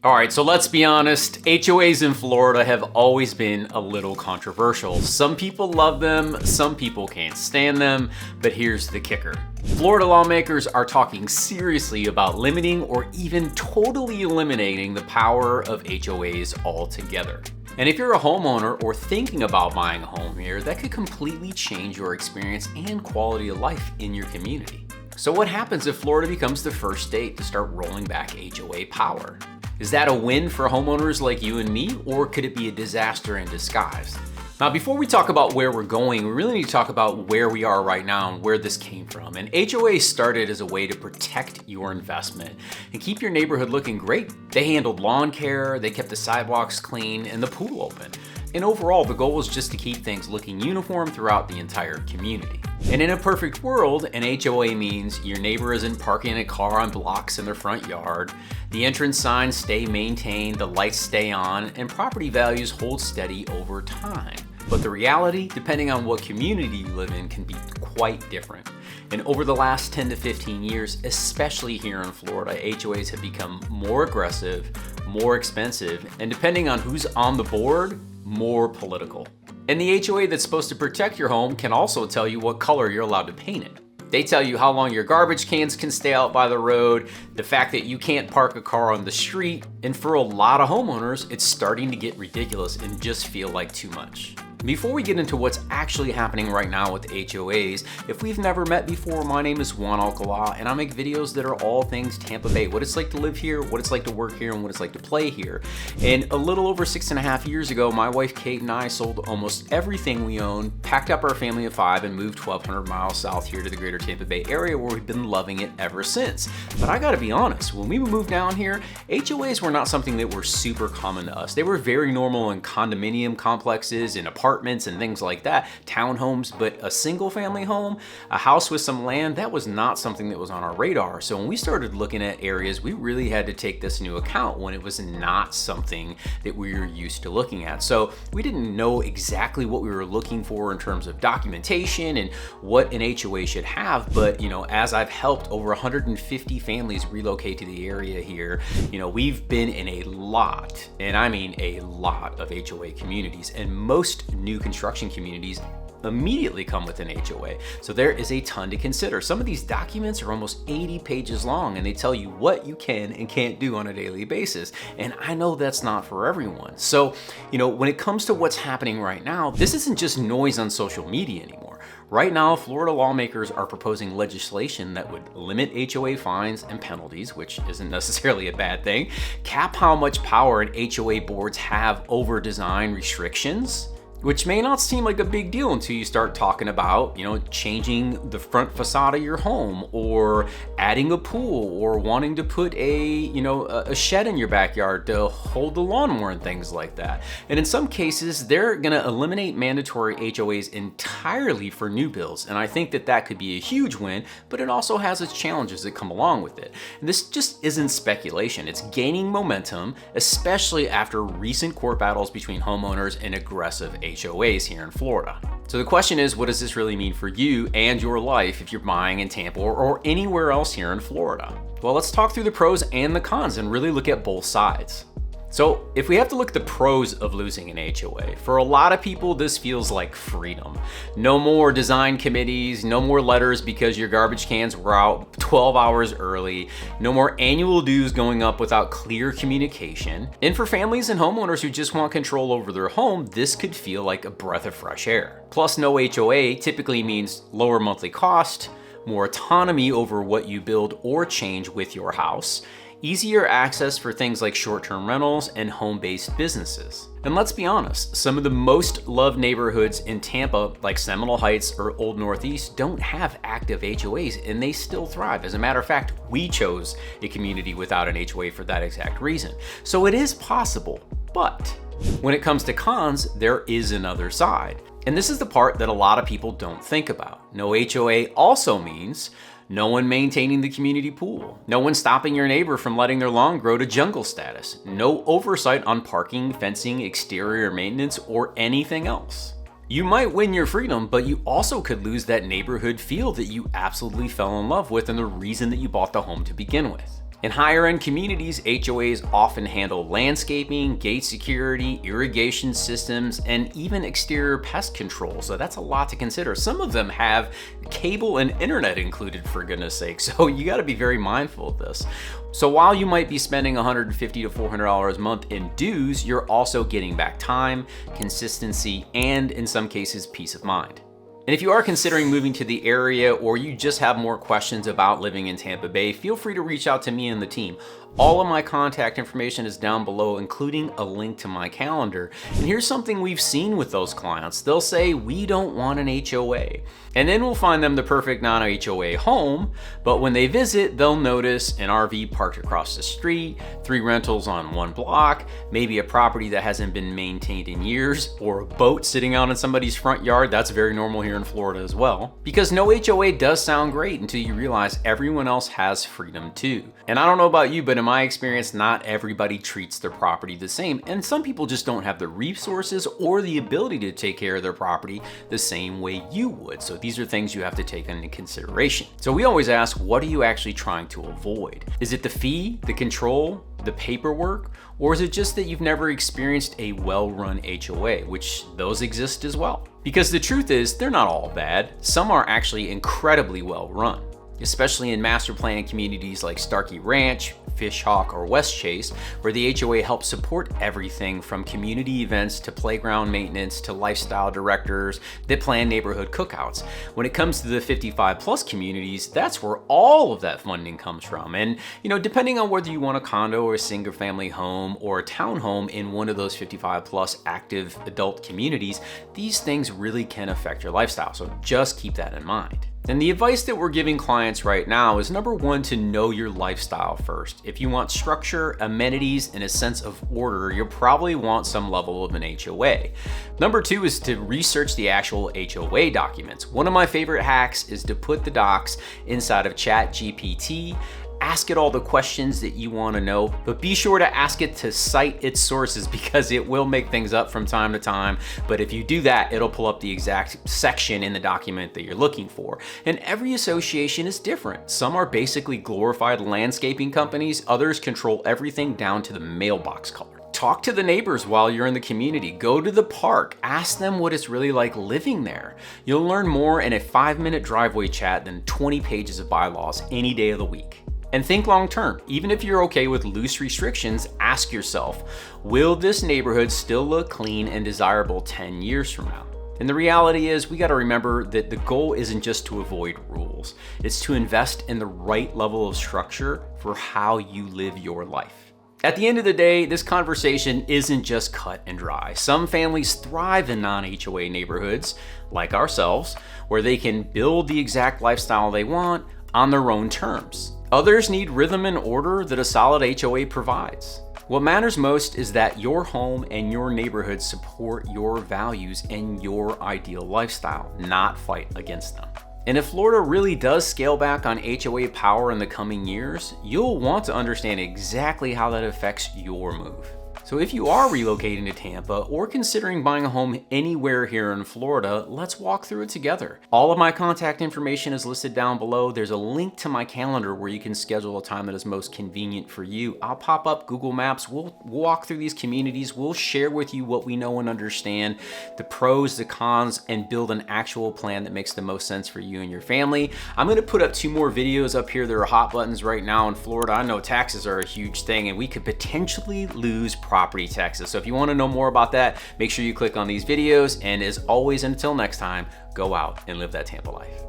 All right, so let's be honest, HOAs in Florida have always been a little controversial. Some people love them, some people can't stand them, but here's the kicker. Florida lawmakers are talking seriously about limiting or even totally eliminating the power of HOAs altogether. And if you're a homeowner or thinking about buying a home here, that could completely change your experience and quality of life in your community. So what happens if Florida becomes the first state to start rolling back HOA power? Is that a win for homeowners like you and me, or could it be a disaster in disguise? Now, before we talk about where we're going, we really need to talk about where we are right now and where this came from. And HOA started as a way to protect your investment and keep your neighborhood looking great. They handled lawn care, they kept the sidewalks clean, and the pool open. And overall, the goal was just to keep things looking uniform throughout the entire community. And in a perfect world, an HOA means your neighbor isn't parking a car on blocks in their front yard, the entrance signs stay maintained, the lights stay on, and property values hold steady over time. But the reality, depending on what community you live in, can be quite different. And over the last 10 to 15 years, especially here in Florida, HOAs have become more aggressive, more expensive, and depending on who's on the board, more political. And the HOA that's supposed to protect your home can also tell you what color you're allowed to paint it. They tell you how long your garbage cans can stay out by the road, the fact that you can't park a car on the street, and for a lot of homeowners, it's starting to get ridiculous and just feel like too much. Before we get into what's actually happening right now with HOAs, if we've never met before, my name is Juan, Alcalá, and I make videos that are all things Tampa Bay, what it's like to live here, what it's like to work here, and what it's like to play here. And a little over 6.5 years ago, my wife Kate and I sold almost everything we own, packed up our family of 5, and moved 1,200 miles south here to the greater Tampa Bay area, where we've been loving it ever since. But I gotta be honest, when we moved down here, HOAs were not something that were super common to us. They were very normal in condominium complexes and apartments and things like that, townhomes, but a single family home, a house with some land, that was not something that was on our radar. So when we started looking at areas, we really had to take this into account when it was not something that we were used to looking at. So we didn't know exactly what we were looking for in terms of documentation and what an HOA should have. But as I've helped over 150 families relocate to the area here, we've been in a lot, and I mean a lot of HOA communities, and most new construction communities immediately come with an HOA. So there is a ton to consider. Some of these documents are almost 80 pages long, and they tell you what you can and can't do on a daily basis. And I know that's not for everyone. So, when it comes to what's happening right now, this isn't just noise on social media anymore. Right now, Florida lawmakers are proposing legislation that would limit HOA fines and penalties, which isn't necessarily a bad thing, cap how much power an HOA boards have over design restrictions, which may not seem like a big deal until you start talking about, changing the front facade of your home, or adding a pool, or wanting to put a shed in your backyard to hold the lawnmower and things like that. And in some cases, they're gonna eliminate mandatory HOAs entirely for new builds. And I think that could be a huge win, but it also has its challenges that come along with it. And this just isn't speculation. It's gaining momentum, especially after recent court battles between homeowners and aggressive HOAs here in Florida. So the question is, what does this really mean for you and your life if you're buying in Tampa or anywhere else here in Florida? Well, let's talk through the pros and the cons and really look at both sides. So if we have to look at the pros of losing an HOA, for a lot of people, this feels like freedom. No more design committees, no more letters because your garbage cans were out 12 hours early, no more annual dues going up without clear communication. And for families and homeowners who just want control over their home, this could feel like a breath of fresh air. Plus, no HOA typically means lower monthly cost, more autonomy over what you build or change with your house, easier access for things like short-term rentals and home-based businesses. And let's be honest, some of the most loved neighborhoods in Tampa, like Seminole Heights or Old Northeast, don't have active HOAs, and they still thrive. As a matter of fact, we chose a community without an HOA for that exact reason. So it is possible, but when it comes to cons, there is another side. And this is the part that a lot of people don't think about. No HOA also means no one maintaining the community pool, no one stopping your neighbor from letting their lawn grow to jungle status, no oversight on parking, fencing, exterior maintenance, or anything else. You might win your freedom, but you also could lose that neighborhood feel that you absolutely fell in love with and the reason that you bought the home to begin with. In higher end communities, HOAs often handle landscaping, gate security, irrigation systems, and even exterior pest control. So that's a lot to consider. Some of them have cable and internet included, for goodness sake. So you gotta be very mindful of this. So while you might be spending $150 to $400 a month in dues, you're also getting back time, consistency, and in some cases, peace of mind. And if you are considering moving to the area or you just have more questions about living in Tampa Bay, feel free to reach out to me and the team. All of my contact information is down below, including a link to my calendar. And here's something we've seen with those clients. They'll say, we don't want an HOA. And then we'll find them the perfect non-HOA home, but when they visit, they'll notice an RV parked across the street, 3 rentals on 1 block, maybe a property that hasn't been maintained in years, or a boat sitting out in somebody's front yard. That's very normal here in Florida as well. Because no HOA does sound great until you realize everyone else has freedom too. And I don't know about you, but in my experience, not everybody treats their property the same. And some people just don't have the resources or the ability to take care of their property the same way you would. So these are things you have to take into consideration. So we always ask, what are you actually trying to avoid? Is it the fee, the control, the paperwork, or is it just that you've never experienced a well-run HOA, which those exist as well? Because the truth is, they're not all bad. Some are actually incredibly well-run, especially in master plan communities like Starkey Ranch, Fishhawk, or West Chase, where the HOA helps support everything from community events to playground maintenance to lifestyle directors that plan neighborhood cookouts. When it comes to the 55+ communities, that's where all of that funding comes from. And depending on whether you want a condo or a single family home or a townhome in one of those 55+ active adult communities, these things really can affect your lifestyle. So just keep that in mind. And the advice that we're giving clients right now is, number one, to know your lifestyle first. If you want structure, amenities, and a sense of order, you'll probably want some level of an HOA. Number two is to research the actual HOA documents. One of my favorite hacks is to put the docs inside of ChatGPT. Ask it all the questions that you want to know, but be sure to ask it to cite its sources, because it will make things up from time to time. But if you do that, it'll pull up the exact section in the document that you're looking for. And every association is different. Some are basically glorified landscaping companies. Others control everything down to the mailbox color. Talk to the neighbors while you're in the community. Go to the park. Ask them what it's really like living there. You'll learn more in a 5-minute driveway chat than 20 pages of bylaws any day of the week. And think long term. Even if you're okay with loose restrictions, ask yourself, will this neighborhood still look clean and desirable 10 years from now? And the reality is, we gotta remember that the goal isn't just to avoid rules. It's to invest in the right level of structure for how you live your life. At the end of the day, this conversation isn't just cut and dry. Some families thrive in non-HOA neighborhoods, like ourselves, where they can build the exact lifestyle they want on their own terms. Others need rhythm and order that a solid HOA provides. What matters most is that your home and your neighborhood support your values and your ideal lifestyle, not fight against them. And if Florida really does scale back on HOA power in the coming years, you'll want to understand exactly how that affects your move. So if you are relocating to Tampa or considering buying a home anywhere here in Florida, let's walk through it together. All of my contact information is listed down below. There's a link to my calendar where you can schedule a time that is most convenient for you. I'll pop up Google Maps. We'll walk through these communities. We'll share with you what we know and understand, the pros, the cons, and build an actual plan that makes the most sense for you and your family. I'm gonna put up 2 more videos up here that are hot buttons right now in Florida. I know taxes are a huge thing and we could potentially lose property taxes. So if you want to know more about that, make sure you click on these videos. And as always, until next time, go out and live that Tampa life.